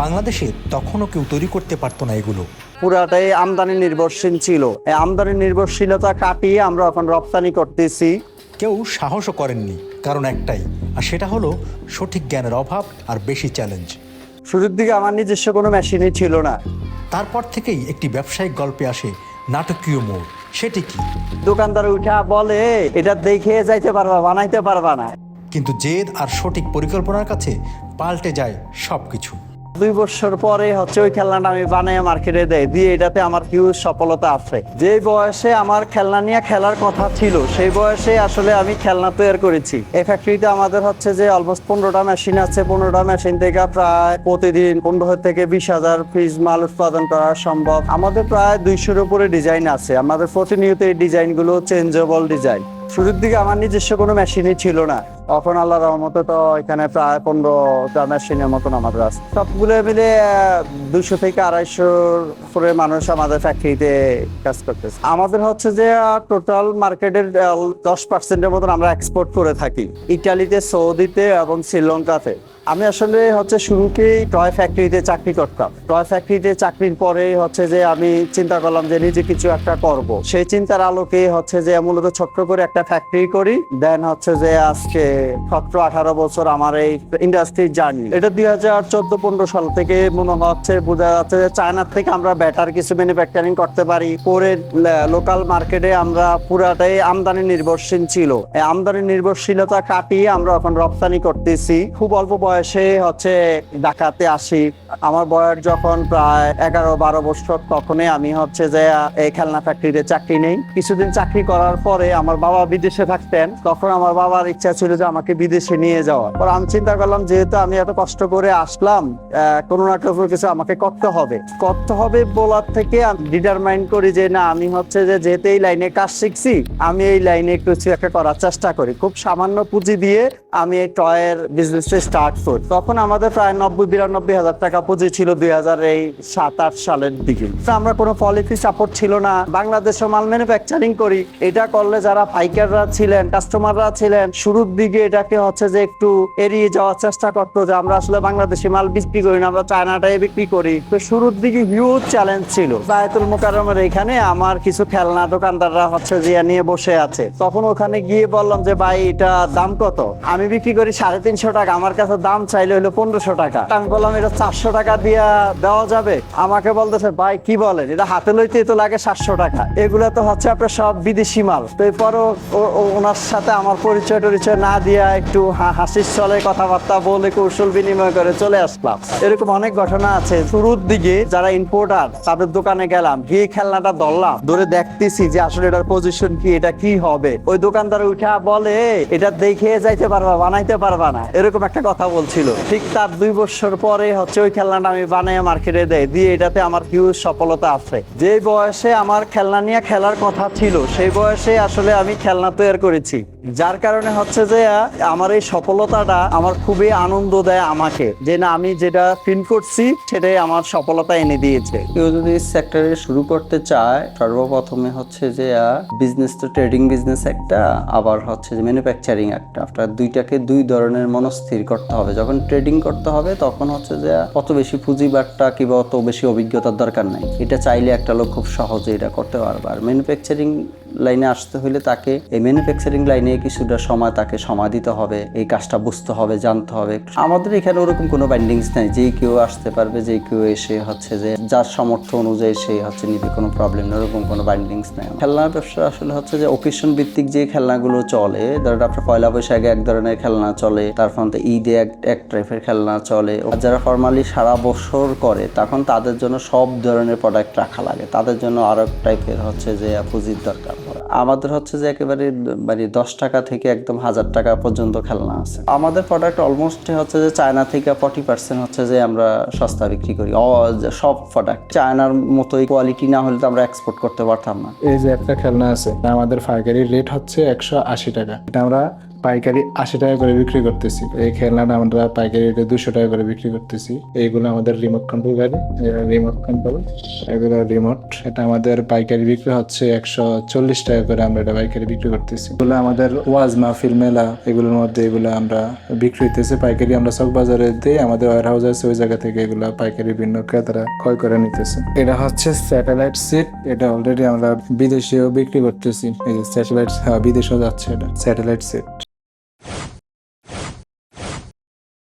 বাংলাদেশে তখনও কেউ তৈরি করতে পারতো না এগুলো। পুরাটাই আমদানি নির্ভরশীল ছিল। এই আমদানি নির্ভরশীলতা কাটিয়ে আমরা এখন রপ্তানি করতেছি। কেউ সাহসও করেননি, কারণ একটাই, আর সেটা হলো সঠিক জ্ঞানের অভাব আর বেশি চ্যালেঞ্জ। শুরুর দিকে আমার নিজস্ব কোনো মেশিনই ছিল না। তারপর থেকেই একটি ব্যবসায়িক গল্পে আসে নাটকীয় মোড়। সেটি কি? দোকানদার উঠা বলে, এটা দেখে যাইতে পারবা, বানাইতে পারবা না। কিন্তু জেদ আর সঠিক পরিকল্পনার কাছে পাল্টে যায় সবকিছু। 2 বছর পরে ওই খেলনাটা আমি বানিয়ে মার্কেটে দেয় দিয়ে, এটাতে আমার হিউজ সফলতা আছে। যে বয়সে আমার খেলনা নিয়ে খেলার কথা ছিল, সেই বয়সে আসলে আমি খেলনা তৈরি করেছি। এই ফ্যাক্টরিতে আমাদের অলমোস্ট 15টা মেশিন আছে। 15টা মেশিন থেকে প্রায় প্রতিদিন 15 থেকে 20,000 পিস মাল উৎপাদন করা সম্ভব। আমাদের প্রায় 200-এর উপরে ডিজাইন আছে। আমাদের প্রতিনিয়ত এই ডিজাইনগুলো চেঞ্জেবল ডিজাইন। শুরুর দিকে আমার নিজস্ব কোনো মেশিনই ছিল না। এখন আল্লাহর রহমতে তো এখানে প্রায় 15টা মেশিনের মতন আমাদের আছে। সবগুলো মিলে 200 থেকে 250 করে মানুষ আমাদের ফ্যাক্টরিতে কাজ করতেছে। আমাদের যে টোটাল মার্কেটের 10%-এর মতন আমরা এক্সপোর্ট করে থাকি ইটালিতে, সৌদিতে এবং শ্রীলঙ্কাতে। আমি আসলে শুরুতেই টয় ফ্যাক্টরিতে চাকরি করতাম। টয় ফ্যাক্টরিতে চাকরির পরে আমি চিন্তা করলাম যে নিজে কিছু একটা করব। সেই চিন্তার আলোকে মূলত ছোট্ট করে একটা ফ্যাক্টরি করি। দেন আজকে 17-18 বছর আমার এই ইন্ডাস্ট্রির জার্নি। এটা 2014-15 সাল থেকে মনে বোঝা যাচ্ছে যে চায়নার থেকে আমরা বেটার কিছু ম্যানুফ্যাকচারিং করতে পারি। পরে লোকাল মার্কেটে আমরা পুরাটাই আমদানি নির্ভরশীল ছিল। এই আমদানি নির্ভরশীলতা কাটিয়ে আমরা এখন রপ্তানি করতেছি। খুব অল্প বয়সে ঢাকাতে আসি। আমার বয়স যখন প্রায় 11-12 বছর, তখনই আমি এই খেলনা ফ্যাক্টরিতে চাকরি নেই। কিছুদিন চাকরি করার পরে আমার বাবা বিদেশে থাকতেন। তখন আমার বাবার ইচ্ছা ছিল যে আমাকে বিদেশে নিয়ে যাওয়া। পর আমি চিন্তা করলাম, যেহেতু আমি এত কষ্ট করে আসলাম, কোনো না কোনো কিছু আমাকে করতে হবে বলার থেকে আমি ডিটারমাইন্ড করি যে না, আমি যেহেতু এই লাইনে কাজ শিখছি, আমি এই লাইনে কিছু একটা করার চেষ্টা করি। খুব সামান্য পুঁজি দিয়ে আমি এই টয়ের বিজনেসটা স্টার্ট করি। তখন আমাদের প্রায় 90-92 হাজার টাকা পুঁজি ছিল 2007-8 সালের দিকে। আমরা কোনো পলিসি সাপোর্ট ছিল না। বাংলাদেশে মাল ম্যানুফ্যাকচারিং করি। এটা করলে যারা পাইকাররা ছিলেন, কাস্টমাররা ছিলেন, শুরুর দিকে এটাকে যে একটু এড়িয়ে যাওয়ার চেষ্টা করতো যে আমরা আসলে বাংলাদেশি মাল বিক্রি করি না, আমরা চায়নাটাই বিক্রি করি। তো শুরুর দিকে হিউজ চ্যালেঞ্জ ছিল। বায়তুল মোকাররমের এখানে আমার কিছু খেলনা দোকানদাররা নিয়ে বসে আছে। তখন ওখানে গিয়ে বললাম যে ভাই, এটা দাম কত? আমি বিক্রি করি 350 টাকা, আমার কাছে দাম চাইলে হলো 1500 টাকা। আমি বললাম এটা 400 টাকা দিয়ে দেওয়া যাবে? আমাকে বলতেছে, ভাই কি বলেন, এটা হাতে লইতে তো লাগে 700 টাকা। এগুলো তো আপনার সব বিদেশি মাল। তো এরপরও ওনার সাথে আমার পরিচয় না দিয়া একটু হাসির চলে কথাবার্তা বলে কৌশল বিনিময় করে চলে আসলাম। এরকম অনেক ঘটনা আছে। শুরুর দিকে যারা ইম্পোর্টার, তাদের দোকানে গেলাম, গিয়ে খেলনাটা ধরলাম, ধরে দেখতেছি যে আসলে এটার পজিশন কি, এটা কি হবে। ওই দোকানদার উঠা বলে, এটা দেখে যাইতে পারবা, বানাইতে পারবা না, এরকম একটা কথা বলছিল। ঠিক তার 2 বছর পরে ওই খেলনাটা আমি বানিয়ে মার্কেটে দেয় দিয়ে, এটাতে আমার হিউজ সফলতা আছে। যে বয়সে আমার খেলনা নিয়ে খেলার কথা ছিল, সেই বয়সে আসলে আমি খেলনা তৈরি করেছি। যার কারণে যে আমার এই সফলতাটা আমার খুবই আনন্দ দেয় আমাকে, যে না, আমি যেটা ফিল করছি সেটাই আমার সফলতা এনে দিয়েছে। কেউ যদি সেক্টরে শুরু করতে চায়, সর্বপ্রথমে যে বিজনেস তো ট্রেডিং বিজনেস একটা, আবার যে ম্যানুফ্যাকচারিং একটা। আপনার দুইটাকে 2 ধরনের মনস্থির করতে হবে। যখন ট্রেডিং করতে হবে তখন যে অত বেশি পুঁজিবাট্টা কিংবা অত বেশি অভিজ্ঞতার দরকার নাই। এটা চাইলে একটা লোক খুব সহজে এটা করতে পারবে। আর ম্যানুফ্যাকচারিং লাইনে আসতে হলে তাকে এই ম্যানুফ্যাকচারিং লাইনে কিছুটা সময় দিতে হবে, এই কাজটা বুঝতে হবে, জানতে হবে। আমাদের এখানে ওরকম কোনো বাইন্ডিংস নাই, যে কেউ আসতে পারবে, যে কেউ এসে যে যার সামর্থ্য অনুযায়ী সে নিবে, কোনো প্রবলেম নেই, ওরকম কোনো বাইন্ডিংস নাই। খেলনার ব্যবসা আসলে যে অকেশন ভিত্তিক যে খেলনাগুলো চলে, ধরেন আপনার পয়লা বৈশাখে এক ধরনের খেলনা চলে, তারপর ঈদে এক টাইপের খেলনা চলে। যারা ফর্মালি সারা বছর করে, তখন তাদের জন্য সব ধরনের প্রোডাক্ট রাখা লাগে, তাদের জন্য আরো টাইপের যে পুঁজির দরকার। আমাদের যে একেবারে 10 টাকা থেকে একদম 1000 টাকা পর্যন্ত খেলনা আছে। আমাদের প্রোডাক্ট অলমোস্ট যে চায়না থেকে 40% যে আমরা সস্তা বিক্রি করি। সব প্রোডাক্ট চায়নার মতোই কোয়ালিটি না হলে তো আমরা এক্সপোর্ট করতে পারতাম না। এই যে একটা খেলনা আছে, আমাদের পাইকারি রেট 180 টাকা। এটা আমরা পাইকারি 80 টাকা করে বিক্রি করতেছি। এই খেলনাটা আমরা পাইকারি রেটে 200 টাকা করে বিক্রি করতেছি। এইগুলো আমাদের রিমোট কন্ট্রোল গাড়ি, রিমোট কন্ট্রোল, এগুলো রিমোট। এটা আমাদের পাইকারি বিক্রি হচ্ছে 140 টাকা করে, আমরা এটা পাইকারি বিক্রি করতেছি। এগুলো আমাদের ওয়াজ মাহফিল মেলা এগুলোর মধ্যে এগুলো আমরা বিক্রি হইতেছে পাইকারি। আমরা চক বাজারে দিই, আমাদের ওয়ার হাউস আছে, ওই জায়গা থেকে এগুলো পাইকারি বিভিন্ন ক্রেতারা ক্রয় করে নিতেছে। এটা হচ্ছে স্যাটেলাইট সিট, এটা অলরেডি আমরা বিদেশেও বিক্রি করতেছি। এই যে স্যাটেলাইট, বিদেশেও যাচ্ছে, এটা স্যাটেলাইট সিট।